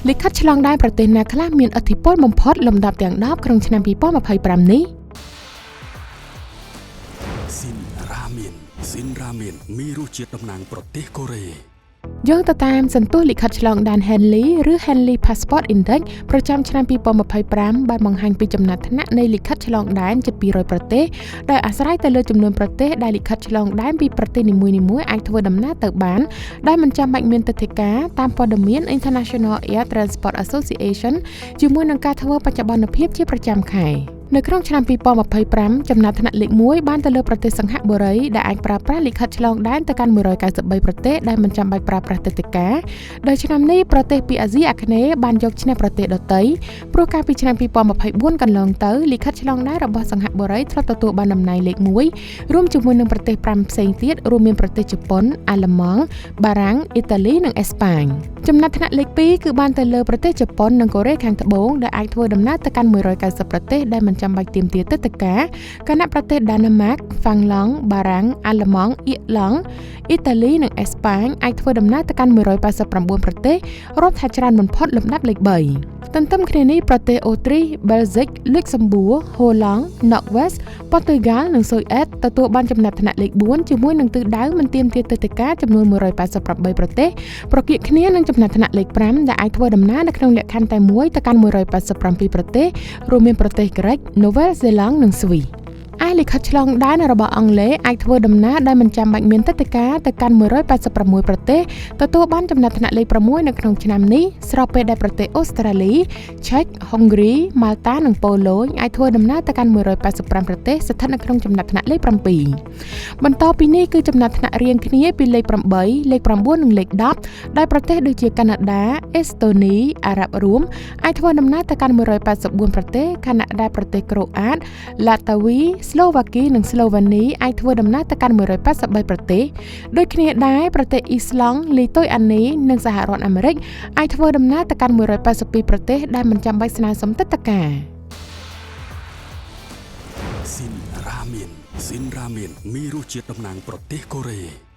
លិខិតឆ្លងដែនប្រទេសណាខ្លះមានឥទ្ធិពលបំផុតលំដាប់ទាំង10ក្នុងឆ្នាំ2025នេះស៊ីនរ៉ាមែនមានរសជាតិតំណាងប្រទេសកូរ៉េយោងទៅតាមសន្ទុះលិខិតឆ្លងដែន Henley ឬ Henley Passport Index ប្រចាំឆ្នាំ2025បានបង្ហាញពីចំណាត់ថ្នាក់នៃលិខិតឆ្លងដែនជិត200ប្រទេសដោយអាស្រ័យទៅលើចំនួនប្រទេសដែលលិខិតឆ្លងដែនពីប្រទេសនីមួយៗអាចធ្វើដំណើរទៅបានដែលមិនចាំបាច់មានទិដ្ឋាការតាមព័ត៌មាន International Air Transport Association ជាមួយនឹងការធ្វើបច្ចុប្បន្នភាពជាប្រចាំខែនៅក្នុងឆ្នាំ2025ចំណាត់ថ្នាក់លេខ1បានទៅលើប្រទេសសិង្ហបុរីដែលអាចប្រើប្រាស់លិខិតឆ្លងដែនទៅកាន់193ប្រទេសដែលមិនចាំបាច់ប្រើប្រាស់ទិដ្ឋាការដោយឆ្នាំនេះប្រទេសពីអាស៊ីអាគ្នេយ៍បានយកឈ្នះប្រទេសដទៃព្រោះកាលពីឆ្នាំ2024កន្លងទៅលិខិតឆ្លងដែនរបស់សិង្ហបុរីធ្លាប់ទទួលបានតំណែងលេខ1រួមជាមួយនឹងប្រទេស5ផ្សេងទៀតរួមមានប្រទេសជប៉ុនអាល្លឺម៉ង់បារាំងអ៊ីតាលីនិងអេស្ប៉ាញចំណាត់ថ្នាក់លេខ2គឺបានទៅលើប្រទេសជប៉ុននិងកូរ៉េខាងត្បូងដែលអាចធ្វើដំណើរទៅកាន់190ប្រទេសដែលមិនចាំបាច់ទាមទារទិដ្ឋាការគណៈប្រទេសដាណឺម៉ាកហ្វាំងឡង់បារាំងអាល្លឺម៉ង់អ៊ីឡង់អ៊ីតាលីនិងអេស្ប៉ាញអាចធ្វើដំណើរទៅកាន់189ប្រទេសរាប់ថាច្រើនបំផុតលំដាប់លេខ3ទន្ទឹមគ្នានេះប្រទេសអូទ្រីស បែលហ្សិក លុចសំបួរ ហូឡង់ ណ័រវេស ប៉ូទុយហ្គាល់និងស៊ុយអែតទទួលបានចំណាត់ថ្នាក់លេខ4ជាមួយនឹងទិសដៅមិនទាមទារទិដ្ឋាការចំនួន188ប្រទេសប្រកៀកគ្នានឹងចំណាត់ថ្នាក់លេខ5ដែលអាចធ្វើដំណើរនៅក្នុងលក្ខខណ្ឌតែមួយទៅកាន់187ប្រទេសរួមមានប្រទេសក្រិក នូវែលសេឡង់និងស្វីសឯលិខិតឆ្លងដែនរបស់អង់គ្លេសអាចធ្វើដំណើរដោយមិនចាំបាច់មានទិដ្ឋាការទៅកាន់186ប្រទេសទទួលបានចំណាត់ថ្នាក់លេខ6នៅក្នុងឆ្នាំនេះស្របពេលដែលប្រទេសអូស្ត្រាលី ឆែក ហុងគ្រី ម៉ាល់តានិងប៉ូឡូញអាចធ្វើដំណើរទៅកាន់185ប្រទេសស្ថិតនៅក្នុងចំណាត់ថ្នាក់លេខ7បន្តពីនេះគឺចំណាត់ថ្នាក់រៀងគ្នាពីលេខ8លេខ9និងលេខ10ដោយប្រទេសដូចជាកាណាដាអេស្តូនីអារ៉ាប់រួមអាចធ្វើដំណើរទៅកាន់184ប្រទេសខណៈដែលប្រទេសក្រូអាតឡាតាវីស្លូវ៉ាគីនិងស្លូវេនីអាចធ្វើដំណើរទៅកាន់183ប្រទេសដូចគ្នាដែរប្រទេសអ៊ីស្លង់លីទុយអានីនិងសហរដ្ឋអាមេរិកអាចធ្វើដំណើរទៅកាន់182ប្រទេសដែលមិនចាំបាច់ស្នើសុំទិដ្ឋាការស៊ីនរ៉ាមែនមានរសជាតិតំណាងប្រទេសកូរ៉េ